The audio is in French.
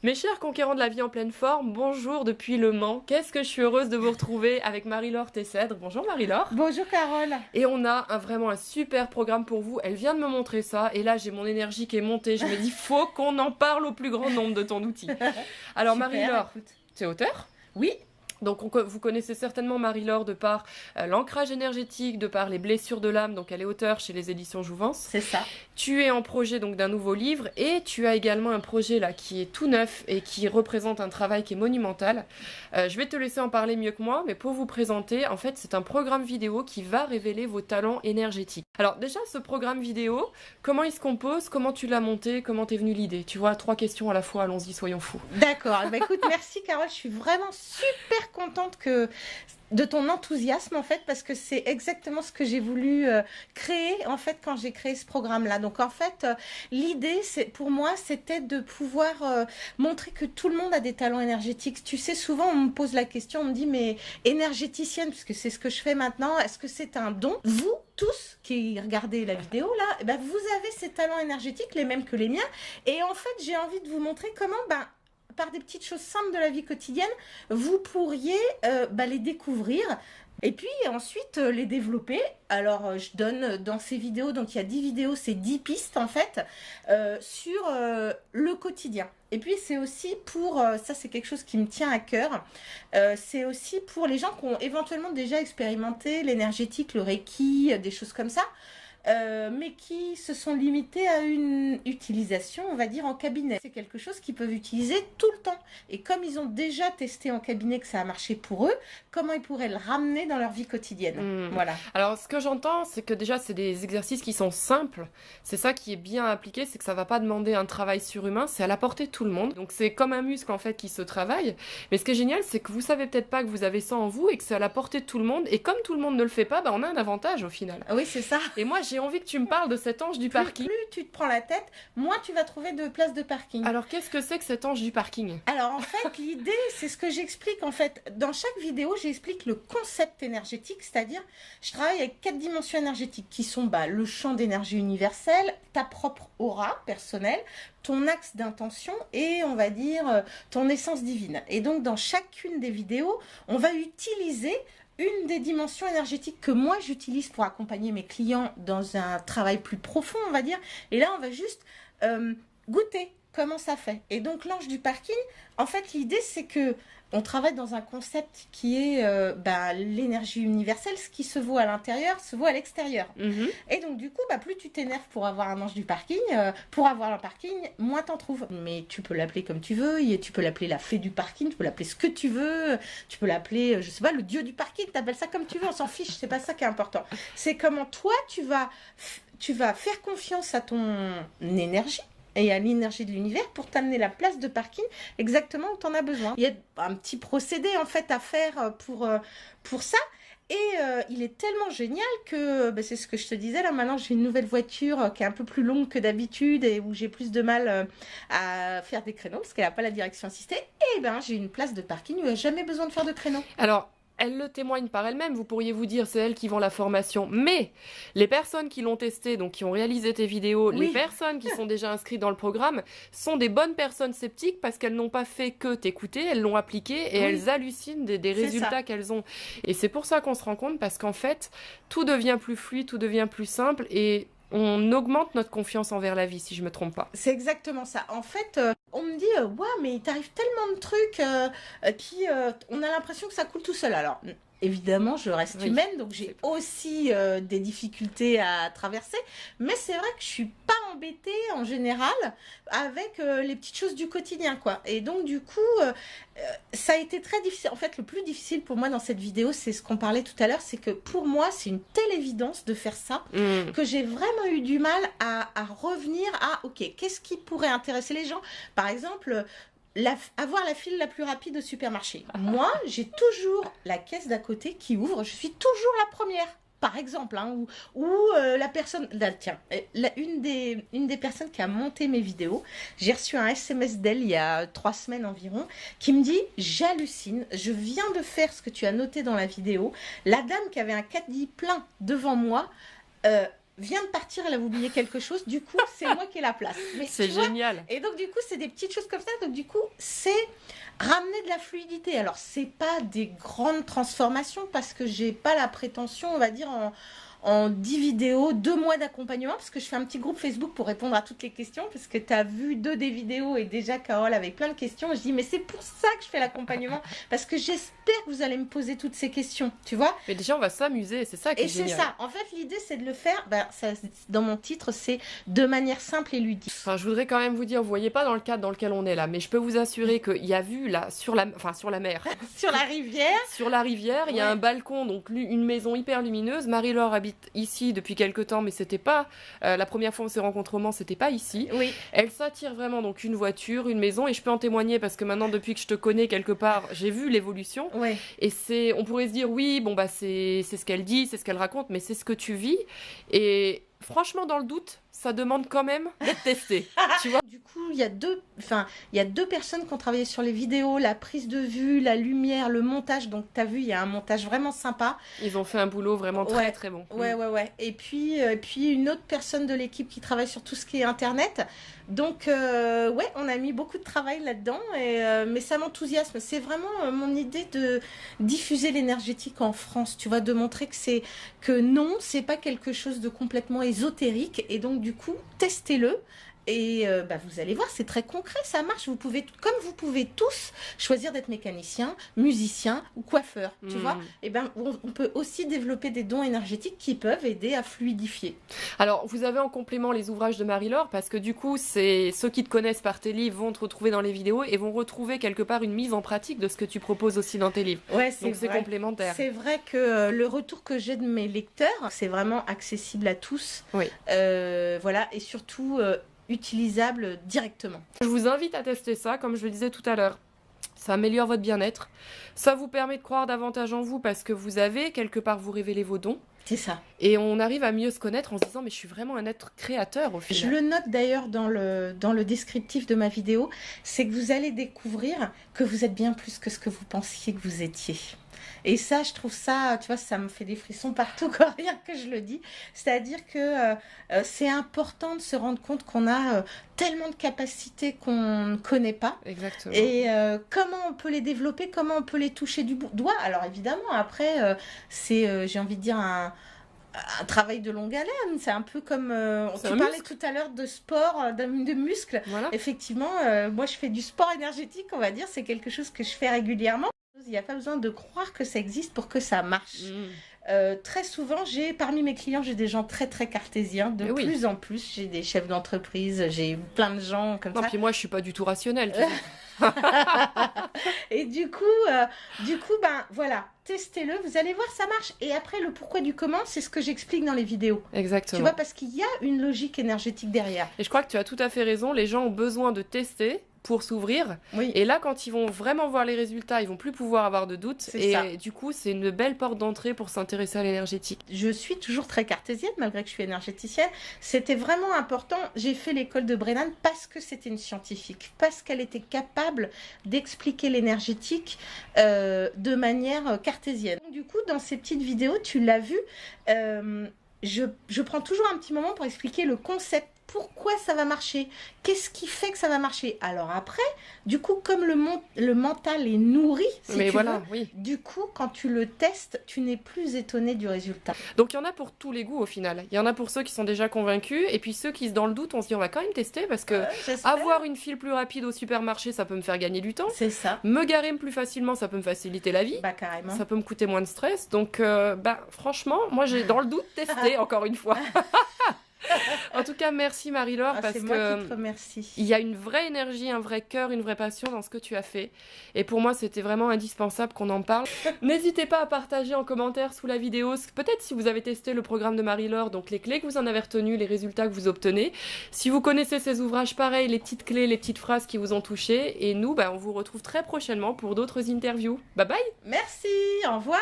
Mes chers conquérants de la vie en pleine forme, bonjour depuis Le Mans. Qu'est-ce que je suis heureuse de vous retrouver avec Marie-Laure Tessèdre. Bonjour Marie-Laure. Bonjour Carole. Et on a vraiment un super programme pour vous. Elle vient de me montrer ça et là j'ai mon énergie qui est montée. Je me dis, faut qu'on en parle au plus grand nombre de ton outil. Alors Super, Marie-Laure, écoute. tu es auteur ? Oui, Donc vous connaissez certainement Marie-Laure de par l'ancrage énergétique, de par les blessures de l'âme, donc elle est auteure chez les éditions Jouvence. c'est ça. Tu es en projet donc d'un nouveau livre et tu as également un projet là qui est tout neuf et qui représente un travail qui est monumental. Je vais te laisser en parler mieux que moi, mais pour vous présenter, en fait c'est un programme vidéo qui va révéler vos talents énergétiques. Alors déjà ce programme vidéo, comment il se compose, comment tu l'as monté, comment t'es venue l'idée? Tu vois, 3 questions à la fois, allons-y, soyons fous. D'accord. Bah, écoute, merci Carole. Je suis vraiment super contente de ton enthousiasme en fait, parce que c'est exactement ce que j'ai voulu créer en fait quand j'ai créé ce programme-là. Donc en fait, l'idée, pour moi, c'était de pouvoir montrer que tout le monde a des talents énergétiques. Tu sais, souvent on me pose la question, on me dit mais énergéticienne, puisque c'est ce que je fais maintenant, est-ce que c'est un don? Vous tous qui regardez la vidéo là, eh ben, vous avez ces talents énergétiques, les mêmes que les miens. Et en fait, j'ai envie de vous montrer comment par des petites choses simples de la vie quotidienne, vous pourriez les découvrir et puis ensuite les développer. Alors, je donne dans ces vidéos, donc il y a 10 vidéos, c'est 10 pistes en fait, sur le quotidien. Et puis c'est aussi pour, ça c'est quelque chose qui me tient à cœur, c'est aussi pour les gens qui ont éventuellement déjà expérimenté l'énergétique, le Reiki, des choses comme ça. Mais qui se sont limités à une utilisation, on va dire, en cabinet. C'est quelque chose qu'ils peuvent utiliser tout le temps. Et comme ils ont déjà testé en cabinet que ça a marché pour eux, comment ils pourraient le ramener dans leur vie quotidienne? Voilà. Alors, ce que j'entends, c'est que déjà, c'est des exercices qui sont simples. C'est ça qui est bien appliqué, c'est que ça va pas demander un travail surhumain, c'est à la portée de tout le monde. Donc, c'est comme un muscle, en fait, qui se travaille. Mais ce qui est génial, c'est que vous savez peut-être pas que vous avez ça en vous et que c'est à la portée de tout le monde. Et comme tout le monde ne le fait pas, on a un avantage au final. Oui, c'est ça. Et moi, j'ai envie que tu me parles de cet ange du parking. Plus tu te prends la tête, moins tu vas trouver de places de parking. Alors, qu'est-ce que c'est que cet ange du parking? Alors en fait, l'idée, c'est ce que j'explique en fait. Dans chaque vidéo, j'explique le concept énergétique, c'est-à-dire, je travaille avec 4 dimensions énergétiques qui sont le champ d'énergie universelle, ta propre aura personnelle, ton axe d'intention et on va dire ton essence divine. Et donc dans chacune des vidéos, on va utiliser une des dimensions énergétiques que moi j'utilise pour accompagner mes clients dans un travail plus profond, on va dire. Et là, on va juste goûter comment ça fait. Et donc, l'ange du parking, en fait, l'idée, c'est que on travaille dans un concept qui est l'énergie universelle. Ce qui se vaut à l'intérieur se vaut à l'extérieur. Et donc, du coup, plus tu t'énerves pour avoir un ange du parking, pour avoir un parking, moins t'en trouves. Mais tu peux l'appeler comme tu veux. Tu peux l'appeler la fée du parking. Tu peux l'appeler ce que tu veux. Tu peux l'appeler, je sais pas, le dieu du parking. T'appelles ça comme tu veux. On s'en fiche. C'est pas ça qui est important. C'est comment toi, tu vas faire confiance à ton énergie et à l'énergie de l'univers pour t'amener la place de parking exactement où tu en as besoin. Il y a un petit procédé en fait à faire pour ça. Et il est tellement génial que, c'est ce que je te disais, là maintenant j'ai une nouvelle voiture qui est un peu plus longue que d'habitude et où j'ai plus de mal à faire des créneaux parce qu'elle n'a pas la direction assistée. Et j'ai une place de parking où il n'y a jamais besoin de faire de créneaux. Alors, elle le témoigne par elle-même, vous pourriez vous dire c'est elle qui vend la formation, mais les personnes qui l'ont testé, donc qui ont réalisé tes vidéos, Oui. les personnes qui sont déjà inscrites dans le programme, sont des bonnes personnes sceptiques parce qu'elles n'ont pas fait que t'écouter, elles l'ont appliqué et Oui. elles hallucinent des C'est résultats ça. qu'elles ont. Et c'est pour ça qu'on se rend compte parce qu'en fait, tout devient plus fluide, tout devient plus simple et on augmente notre confiance envers la vie, si je me trompe pas. C'est exactement ça. En fait, on me dit, mais il t'arrive tellement de trucs on a l'impression que ça coule tout seul. Alors, évidemment, je reste humaine, donc j'ai aussi des difficultés à traverser. Mais c'est vrai que je suis pas embêtée en général avec les petites choses du quotidien, quoi. Et donc, du coup, ça a été très difficile. En fait, le plus difficile pour moi dans cette vidéo, c'est ce qu'on parlait tout à l'heure, c'est que pour moi, c'est une telle évidence de faire ça que j'ai vraiment eu du mal à revenir à, ok, qu'est-ce qui pourrait intéresser les gens? Par exemple, avoir la file la plus rapide au supermarché. Moi, j'ai toujours la caisse d'à côté qui ouvre, je suis toujours la première. Par exemple, ou la personne, là, tiens, une des personnes qui a monté mes vidéos, j'ai reçu un SMS d'elle il y a 3 semaines environ, qui me dit, j'hallucine, je viens de faire ce que tu as noté dans la vidéo, la dame qui avait un caddie plein devant moi, vient de partir, elle a oublié quelque chose, du coup, c'est moi qui ai la place. Mais C'est génial. et donc, du coup, c'est des petites choses comme ça. Donc, du coup, c'est ramener de la fluidité. Alors, c'est pas des grandes transformations parce que j'ai pas la prétention, on va dire, en 10 vidéos, 2 mois d'accompagnement, parce que je fais un petit groupe Facebook pour répondre à toutes les questions, parce que tu as vu 2 des vidéos et déjà Carole avec plein de questions. Je dis, mais c'est pour ça que je fais l'accompagnement, parce que j'espère que vous allez me poser toutes ces questions, tu vois. Mais déjà, on va s'amuser, c'est ça qui est Et c'est génial. ça. En fait, l'idée, c'est de le faire, dans mon titre, c'est de manière simple et ludique. Enfin, je voudrais quand même vous dire, vous voyez pas dans le cadre dans lequel on est là, mais je peux vous assurer qu'il y a vu là, sur la mer, Sur la rivière. sur la rivière, il y a Ouais. un balcon, donc une maison hyper lumineuse. Marie-Laure habite ici depuis quelques temps, mais c'était pas la première fois où on s'est rencontrés au Mans, c'était pas ici. Oui. Elle s'attire vraiment, donc une voiture, une maison, et je peux en témoigner parce que maintenant, depuis que je te connais quelque part, j'ai vu l'évolution. Ouais. Et on pourrait se dire, oui, bon, bah, c'est ce qu'elle dit, c'est ce qu'elle raconte, mais c'est ce que tu vis. Et franchement, dans le doute, ça demande quand même d'être testé. Tu vois? Du coup, il y a deux personnes qui ont travaillé sur les vidéos, la prise de vue, la lumière, le montage. Donc, tu as vu, il y a un montage vraiment sympa. Ils ont fait un boulot vraiment très, Ouais. très bon. Ouais. Et puis une autre personne de l'équipe qui travaille sur tout ce qui est Internet. Donc, ouais, on a mis beaucoup de travail là-dedans. Mais ça m'enthousiasme. C'est vraiment mon idée de diffuser l'énergétique en France. Tu vois, de montrer que non, c'est pas quelque chose de complètement ésotérique. Et donc, du coup, testez-le. Et vous allez voir, c'est très concret, ça marche. Comme vous pouvez tous choisir d'être mécanicien, musicien ou coiffeur, tu vois. Et on peut aussi développer des dons énergétiques qui peuvent aider à fluidifier. Alors, vous avez en complément les ouvrages de Marie-Laure, parce que du coup, c'est ceux qui te connaissent par tes livres vont te retrouver dans les vidéos et vont retrouver quelque part une mise en pratique de ce que tu proposes aussi dans tes livres. Ouais, Donc c'est complémentaire. C'est vrai que le retour que j'ai de mes lecteurs, c'est vraiment accessible à tous. Oui. Voilà, et surtout utilisable directement. Je vous invite à tester ça, comme je le disais tout à l'heure. Ça améliore votre bien-être. Ça vous permet de croire davantage en vous parce que vous avez quelque part vous révéler vos dons. C'est ça. Et on arrive à mieux se connaître en se disant mais je suis vraiment un être créateur au final. Je le note d'ailleurs dans le descriptif de ma vidéo, c'est que vous allez découvrir que vous êtes bien plus que ce que vous pensiez que vous étiez. Et ça, je trouve ça, tu vois, ça me fait des frissons partout quand rien que je le dis. C'est-à-dire que c'est important de se rendre compte qu'on a tellement de capacités qu'on ne connaît pas. Exactement. Et comment on peut les développer, comment on peut les toucher du doigt. Alors évidemment, après, c'est, j'ai envie de dire, un travail de longue haleine. C'est un peu comme, tu parlais tout à l'heure de sport, de muscles. Voilà. Effectivement, moi je fais du sport énergétique, on va dire, c'est quelque chose que je fais régulièrement. Il n'y a pas besoin de croire que ça existe pour que ça marche. Très souvent, parmi mes clients, j'ai des gens très très cartésiens. De plus en plus, j'ai des chefs d'entreprise, j'ai plein de gens comme ça. Non, puis moi, je suis pas du tout rationnelle. Tu sais. Et du coup, voilà, testez-le, vous allez voir, ça marche. Et après, le pourquoi du comment, c'est ce que j'explique dans les vidéos. Exactement. Tu vois, parce qu'il y a une logique énergétique derrière. Et je crois que tu as tout à fait raison. Les gens ont besoin de tester pour s'ouvrir. Oui. Et là, quand ils vont vraiment voir les résultats, ils vont plus pouvoir avoir de doutes. Et ça. du coup, c'est une belle porte d'entrée pour s'intéresser à l'énergétique. Je suis toujours très cartésienne, malgré que je suis énergéticienne. C'était vraiment important. J'ai fait l'école de Brennan parce que c'était une scientifique, parce qu'elle était capable d'expliquer l'énergétique de manière cartésienne. Du coup, dans ces petites vidéos, tu l'as vu, je prends toujours un petit moment pour expliquer le concept. Pourquoi ça va marcher? Qu'est-ce qui fait que ça va marcher? Alors après, du coup, comme le mental est nourri, du coup, quand tu le testes, tu n'es plus étonné du résultat. Donc il y en a pour tous les goûts au final. Il y en a pour ceux qui sont déjà convaincus, et puis ceux qui, dans le doute, on se dit on va quand même tester, parce que avoir une file plus rapide au supermarché, ça peut me faire gagner du temps. C'est ça. Me garer plus facilement, ça peut me faciliter la vie. Bah carrément. Ça peut me coûter moins de stress. Donc franchement, moi j'ai dans le doute testé encore une fois. En tout cas, merci Marie-Laure, parce que c'est moi qui te remercie. Il y a une vraie énergie, un vrai cœur, une vraie passion dans ce que tu as fait. Et pour moi, c'était vraiment indispensable qu'on en parle. N'hésitez pas à partager en commentaire sous la vidéo, peut-être si vous avez testé le programme de Marie-Laure, donc les clés que vous en avez retenues, les résultats que vous obtenez. Si vous connaissez ces ouvrages, pareil, les petites clés, les petites phrases qui vous ont touché. Et nous, on vous retrouve très prochainement pour d'autres interviews. Bye bye. Merci, au revoir.